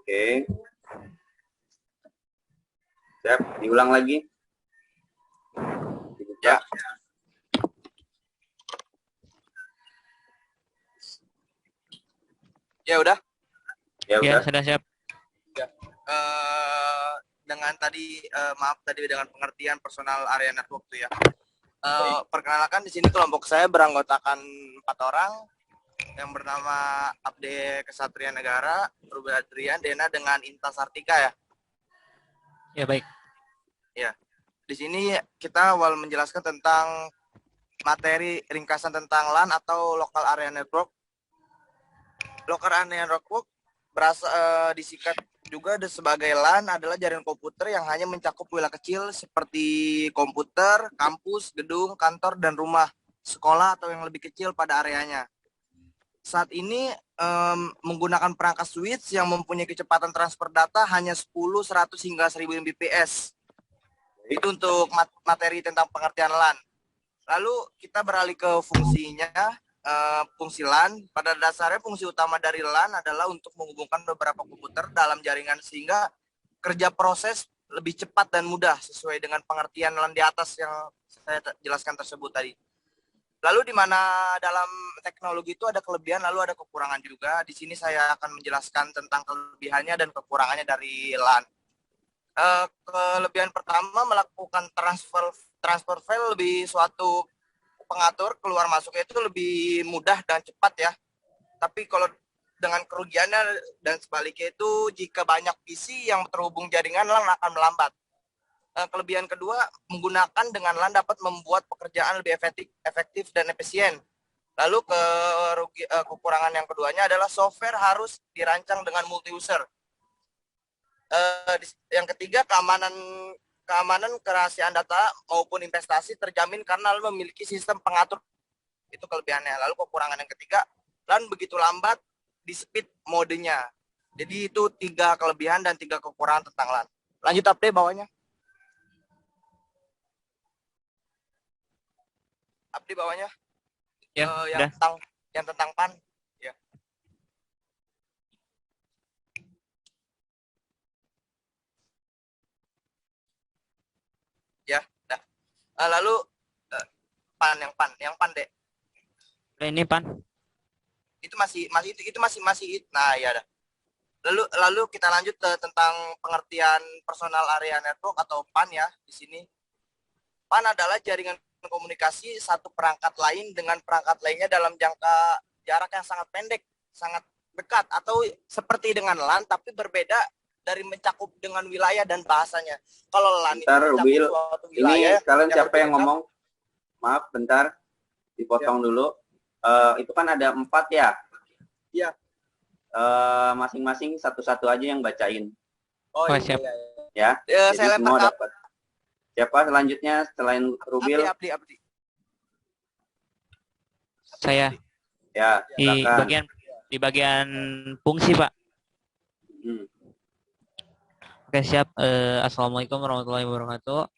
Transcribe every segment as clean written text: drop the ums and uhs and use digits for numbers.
Oke. Siap, diulang lagi. Ya. Ya udah. Ya Ya, udah. sudah siap. Ya. Dengan tadi maaf tadi dengan pengertian personal area network tuh ya. Perkenalkan di sini kelompok saya beranggotakan 4 orang yang bernama Abde Kesatria Negara, Ruby Adrian, Dena dengan Inta Sartika ya. Ya, baik. Ya. Di sini kita awal menjelaskan tentang materi ringkasan tentang LAN atau Local Area Network. Local Area Network berasa disingkat juga sebagai LAN adalah jaringan komputer yang hanya mencakup wilayah kecil seperti komputer, kampus, gedung, kantor, dan rumah, sekolah atau yang lebih kecil pada areanya. Saat ini menggunakan perangkat switch yang mempunyai kecepatan transfer data hanya 10, 100 hingga 1000 Mbps. Itu untuk materi tentang pengertian LAN. Lalu kita beralih ke fungsinya. Fungsi LAN, pada dasarnya fungsi utama dari LAN adalah untuk menghubungkan beberapa komputer dalam jaringan sehingga kerja proses lebih cepat dan mudah sesuai dengan pengertian LAN di atas yang saya jelaskan tersebut tadi. Lalu di mana dalam teknologi itu ada kelebihan lalu ada kekurangan juga. Di sini saya akan menjelaskan tentang kelebihannya dan kekurangannya dari LAN. Kelebihan pertama, melakukan transfer file lebih suatu pengatur keluar masuknya itu lebih mudah dan cepat ya. Tapi kalau dengan kerugiannya dan sebaliknya itu jika banyak PC yang terhubung jaringan LAN akan melambat. Kelebihan kedua, menggunakan dengan LAN dapat membuat pekerjaan lebih efektif dan efisien. Lalu kekurangan yang keduanya adalah software harus dirancang dengan multi user. Yang ketiga, keamanan kerahasiaan data maupun investasi terjamin karena LAN memiliki sistem pengatur. Itu kelebihannya. Lalu kekurangan yang ketiga, LAN begitu lambat di speed modenya. Jadi itu 3 kelebihan dan 3 kekurangan tentang LAN. Lanjut update bawahnya. Update bawahnya. Ya, yang tentang PAN. Ya. Ya, dah. Lalu yang PAN deh. Ini PAN. Itu masih. Nah, ya dah. Lalu kita lanjut ke tentang pengertian personal area network atau PAN ya di sini. PAN adalah jaringan komunikasi satu perangkat lain dengan perangkat lainnya dalam jarak yang sangat pendek, sangat dekat, atau seperti dengan LAN tapi berbeda dari mencakup dengan wilayah dan bahasanya. Kalau LAN itu mencakup suatu wilayah. Ini kalian siapa yang ngomong? Maaf, bentar, dipotong dulu. Itu kan ada 4 ya? Iya. Masing-masing satu-satu aja yang bacain. Oh, siap. Ya. Saya semua lempar dapat. Siapa selanjutnya selain Rubil? Abdi. Saya. Ya, di bagian fungsi, Pak. Oke, siap. Assalamualaikum warahmatullahi wabarakatuh.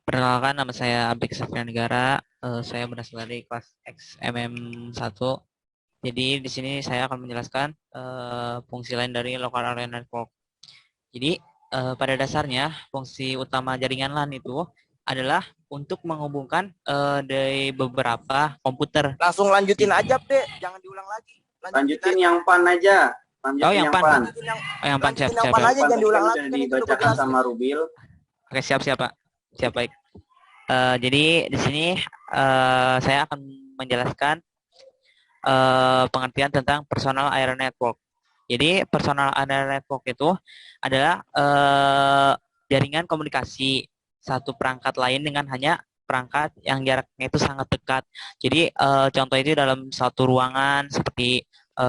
Perkenalkan, nama saya Abdi Kesatria Negara. Saya berasal dari kelas XMM 1. Jadi di sini saya akan menjelaskan fungsi lain dari Local Area Network. Jadi pada dasarnya fungsi utama jaringan LAN itu adalah untuk menghubungkan dari beberapa komputer. Langsung lanjutin aja, deh, jangan diulang lagi. Lanjutin yang PAN aja. Yang PAN. Yang PAN, siap. Yang PAN aja, jangan diulang lagi. Dibacakan sama Rubil. Oke, siap Pak. Siap, baik. Jadi di sini saya akan menjelaskan pengertian tentang personal area network. Jadi personal area network itu adalah jaringan komunikasi satu perangkat lain dengan hanya perangkat yang jaraknya itu sangat dekat. Jadi contoh itu dalam satu ruangan seperti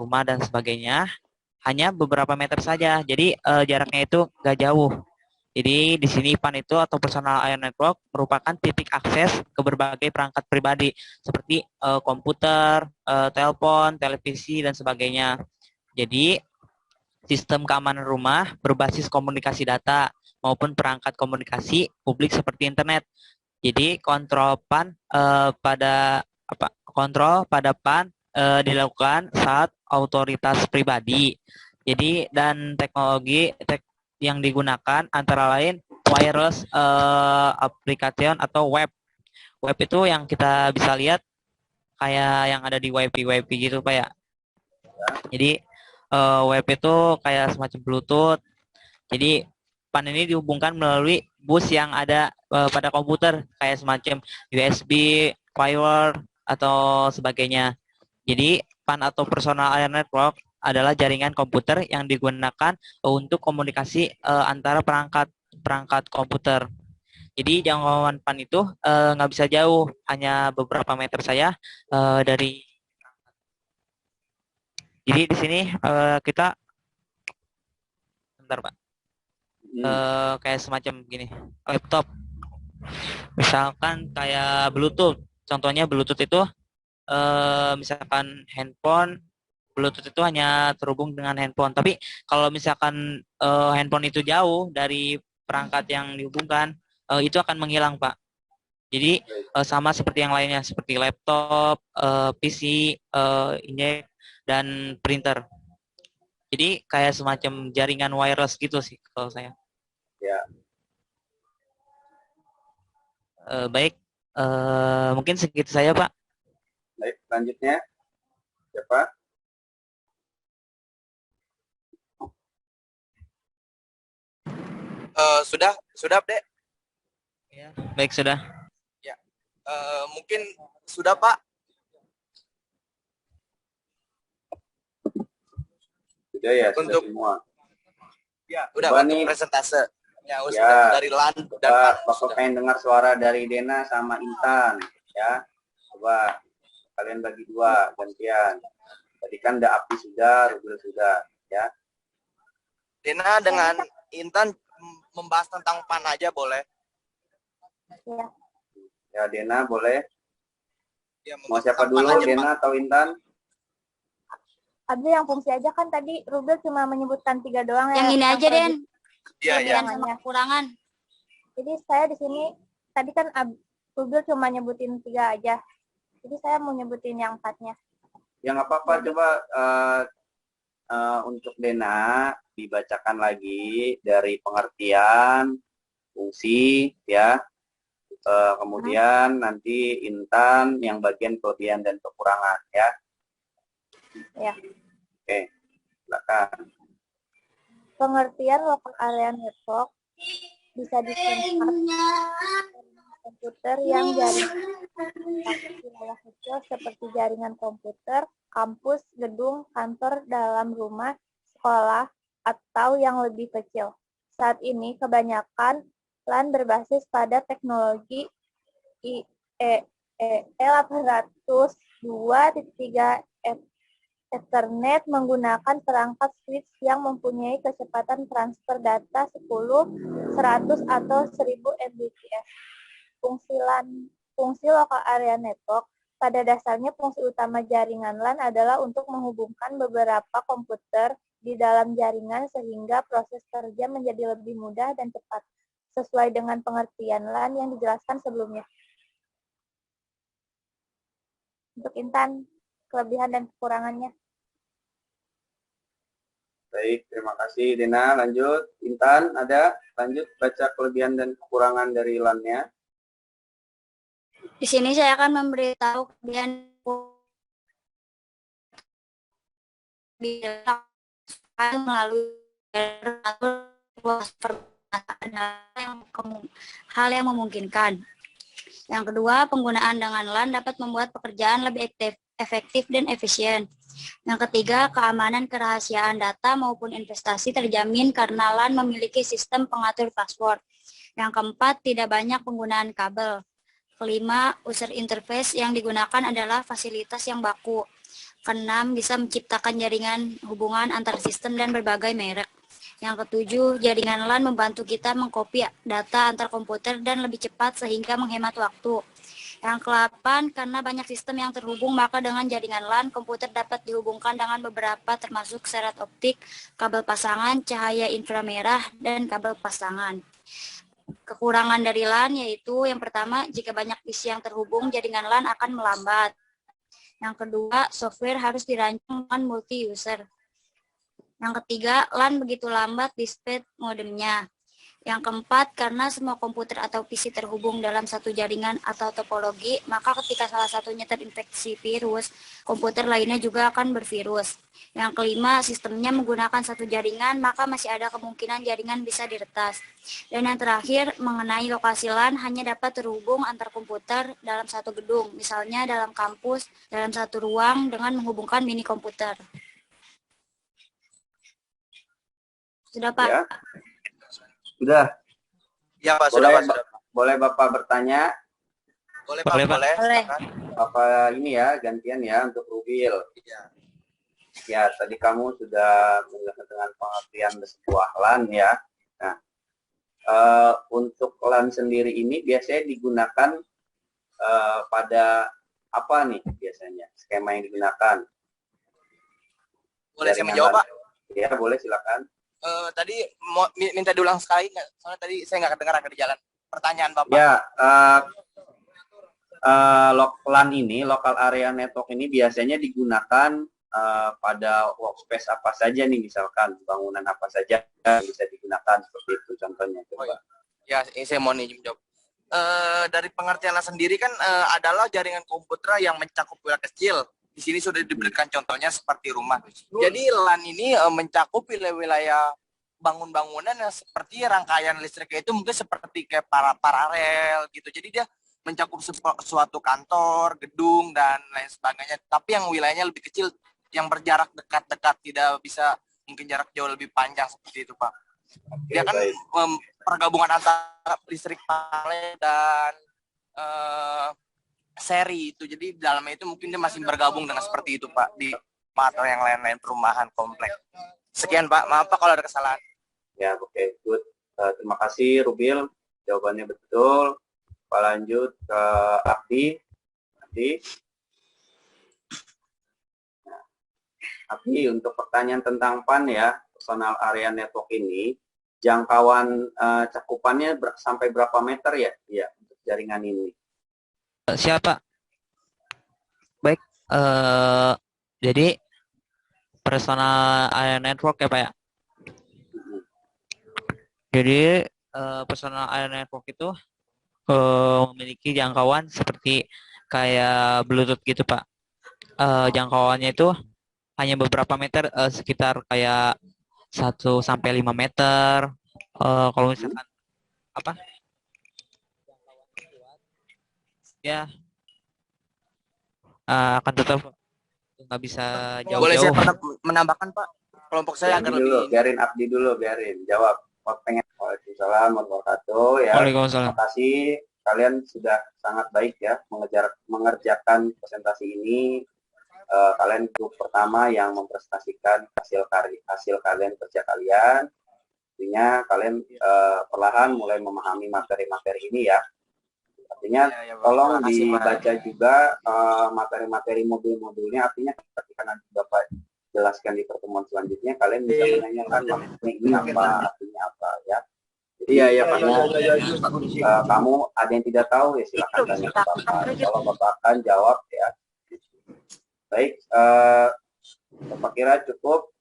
rumah dan sebagainya, hanya beberapa meter saja. Jadi jaraknya itu nggak jauh. Jadi di sini PAN itu atau personal area network merupakan titik akses ke berbagai perangkat pribadi seperti komputer, telepon, televisi dan sebagainya. Jadi sistem keamanan rumah berbasis komunikasi data maupun perangkat komunikasi publik seperti internet. Jadi kontrol pada PAN dilakukan saat otoritas pribadi. Jadi dan teknologi yang digunakan antara lain wireless application atau web. Web itu yang kita bisa lihat kayak yang ada di WiFi gitu Pak ya. Jadi web itu kayak semacam Bluetooth. Jadi PAN ini dihubungkan melalui bus yang ada pada komputer kayak semacam USB, firewall atau sebagainya. Jadi PAN atau Personal Area Network adalah jaringan komputer yang digunakan untuk komunikasi antara perangkat komputer. Jadi jangkauan PAN itu nggak bisa jauh, hanya beberapa meter saja dari. Jadi di sini kita, bentar Pak, kayak semacam gini, laptop. Misalkan kayak Bluetooth. Contohnya Bluetooth itu misalkan handphone, Bluetooth itu hanya terhubung dengan handphone. Tapi kalau misalkan handphone itu jauh dari perangkat yang dihubungkan, itu akan menghilang, Pak. Jadi sama seperti yang lainnya, seperti laptop, PC, injek, dan printer. Jadi kayak semacam jaringan wireless gitu sih kalau saya. Ya. Baik, mungkin segitu saja Pak. Baik, selanjutnya siapa? Sudah, Dek. Ya, baik sudah. Ya, mungkin sudah Pak. Sudah ya, sudah Untuk semua. Ya, udah Coba untuk nih, presentase. Ya, ya, dari LAN dan Coba PAN. Bapak pengen dengar suara dari Dena sama Intan, ya. Coba kalian bagi dua gantian. Tadi kan udah Api sudah, Rubel sudah, ya. Dena dengan Intan membahas tentang PAN aja boleh. Ya. Ya, Dena boleh. Ya, Mau siapa dulu, Dena atau Intan? Abdi yang fungsi aja kan tadi Rubel cuma menyebutkan 3 doang ya. Yang ini aja, Den. Iya, iya. Kelebihan sama kekurangan. Jadi saya di sini tadi kan Rubel cuma nyebutin 3 aja. Jadi saya mau nyebutin yang 4-nya. Ya nggak apa-apa, coba untuk Dena dibacakan lagi dari pengertian, fungsi, ya. Kemudian nanti Intan yang bagian kelebihan dan kekurangan, ya. Ya. Oke, silakan. Pengertian local area network bisa disingkat komputer yang jaringan wilayah kecil seperti jaringan komputer, kampus, gedung, kantor, dalam rumah, sekolah, atau yang lebih kecil. Saat ini kebanyakan LAN berbasis pada teknologi IEEE 802.3 Ethernet menggunakan perangkat switch yang mempunyai kecepatan transfer data 10, 100, atau 1000 Mbps. Fungsi local area network pada dasarnya fungsi utama jaringan LAN adalah untuk menghubungkan beberapa komputer di dalam jaringan sehingga proses kerja menjadi lebih mudah dan cepat, sesuai dengan pengertian LAN yang dijelaskan sebelumnya. Untuk Intan, kelebihan dan kekurangannya. Baik, terima kasih Dena. Lanjut, Intan ada? Lanjut baca kelebihan dan kekurangan dari LAN-nya. Di sini saya akan memberitahu kelebihan melalui hal yang memungkinkan. Yang kedua, penggunaan dengan LAN dapat membuat pekerjaan lebih efektif dan efisien. Yang ketiga, keamanan kerahasiaan data maupun investasi terjamin karena LAN memiliki sistem pengatur password. Yang keempat, tidak banyak penggunaan kabel. Kelima, user interface yang digunakan adalah fasilitas yang baku. Keenam, bisa menciptakan jaringan hubungan antar sistem dan berbagai merek. Yang ketujuh, jaringan LAN membantu kita mengkopi data antar komputer dan lebih cepat sehingga menghemat waktu. Yang ke-8, karena banyak sistem yang terhubung, maka dengan jaringan LAN, komputer dapat dihubungkan dengan beberapa termasuk seret optik, kabel pasangan, cahaya inframerah, dan kabel pasangan. Kekurangan dari LAN yaitu yang pertama, jika banyak PC yang terhubung, jaringan LAN akan melambat. Yang kedua, software harus dirancang dengan multi-user. Yang ketiga, LAN begitu lambat di speed modemnya. Yang keempat, karena semua komputer atau PC terhubung dalam satu jaringan atau topologi, maka ketika salah satunya terinfeksi virus, komputer lainnya juga akan bervirus. Yang kelima, sistemnya menggunakan satu jaringan, maka masih ada kemungkinan jaringan bisa diretas. Dan yang terakhir, mengenai lokasi LAN hanya dapat terhubung antar komputer dalam satu gedung, misalnya dalam kampus, dalam satu ruang dengan menghubungkan mini komputer. Sudah, Pak? Ya. Sudah. Ya Pak, Boleh, sudah Pak. Sudah. boleh Bapak bertanya? Boleh Pak, Boleh, Pak. boleh. Boleh. Silakan. Bapak ini ya, gantian ya untuk Rubil. Iya. Ya, tadi kamu sudah menjelaskan dengan pengertian sebuah LAN ya. Nah, untuk LAN sendiri ini biasanya digunakan pada apa nih biasanya? Skema yang digunakan? Boleh saya Jaringan menjawab LAN. Pak? Ya, boleh silakan. Tadi mau minta diulang sekali, soalnya tadi saya nggak kedengar agak di jalan. Pertanyaan Bapak. Ya, LAN ini, local area network ini biasanya digunakan pada workspace apa saja nih, misalkan bangunan apa saja bisa digunakan seperti itu contohnya. Coba. Oh, iya. Ya, saya mau nih menjawab. Dari pengertian LAN sendiri kan adalah jaringan komputer yang mencakup wilayah kecil. Di sini sudah diberikan contohnya seperti rumah. Jadi LAN ini mencakup wilayah bangun-bangunan yang seperti rangkaian listriknya itu mungkin seperti kayak paralel gitu. Jadi dia mencakup suatu kantor, gedung, dan lain sebagainya. Tapi yang wilayahnya lebih kecil, yang berjarak dekat-dekat, tidak bisa mungkin jarak jauh lebih panjang seperti itu, Pak. Dia kan pergabungan antara listrik paralel dan seri itu. Jadi dalamnya itu mungkin dia masih bergabung dengan seperti itu, Pak, di atau yang lain-lain perumahan komplek. Sekian, Pak. Maaf Pak kalau ada kesalahan. Ya, oke, good. Terima kasih Rubil, jawabannya betul. Pak lanjut ke Abdi. Nah, Abdi, untuk pertanyaan tentang PAN ya, personal area network ini, jangkauan cakupannya sampai berapa meter ya? Ya, untuk jaringan ini. Siapa? Baik. Jadi personal area network ya Pak ya. Jadi personal area network itu memiliki jangkauan seperti kayak Bluetooth gitu Pak. Jangkauannya itu hanya beberapa meter, sekitar kayak 1 sampai 5 meter. Kalau misalkan apa? Ya akan tetap nggak bisa jauh-jauh. Boleh saya menambahkan, Pak? Kelompok saya agar lebih... Biarin Abdi dulu, biarin. Jawab. Waalaikumsalam warahmatullahi wabarakatuh. Ya. Waalaikumsalam. Terima kasih. Kalian sudah sangat baik ya mengerjakan presentasi ini. Kalian grup pertama yang mempresentasikan hasil kalian kerja kalian. Artinya kalian perlahan mulai memahami materi-materi ini ya. Artinya tolong dibaca juga materi-materi modul-modulnya. Artinya ketika nanti Bapak jelaskan di pertemuan selanjutnya, kalian bisa menanyakan ini apa, artinya apa ya. Iya Pak. Kamu ada yang tidak tahu ya silakan tanya ke Bapak. Kalau Bapak akan jawab ya. Baik, Bapak kira cukup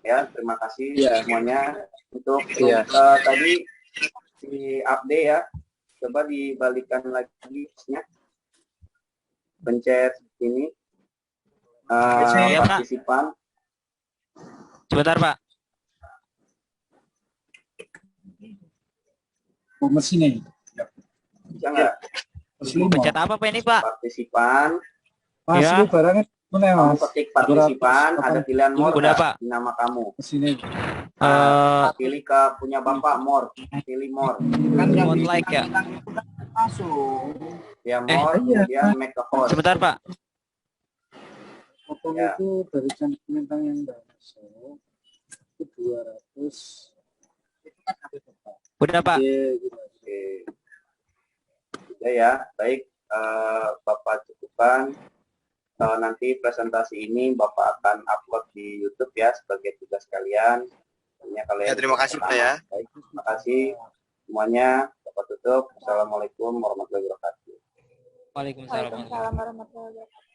ya. Terima kasih semuanya untuk tadi di update ya. Coba dibalikan lagi nya. Pencet ini partisipan. Sebentar Pak. Mesin ini. Bisa nggak? Pencet apa Pak ini Pak? Partisipan. Mas, Ya. barangnya mana ya, Kamu Mas? ketik partisipan, ada pilihan more Udah, nggak Pak. di nama kamu. Mesin ini. Pilih ke punya Bapak more, pilih more. Kan yang Vote like ya. masuk. Ya more, iya. kemudian make a host. Sebentar Pak. Potong Ya. itu dari centang yang nggak masuk. Itu 200. Itu kan ada Bapak. Udah Pak. Oke. Sudah ya, baik. Bapak cukupkan. Nanti presentasi ini Bapak akan upload di YouTube ya sebagai tugas kalian. Ya, terima kasih Pak ya. Baik, terima kasih semuanya. Bapak tutup. Assalamualaikum warahmatullahi wabarakatuh. Waalaikumsalam. Waalaikumsalam warahmatullahi wabarakatuh.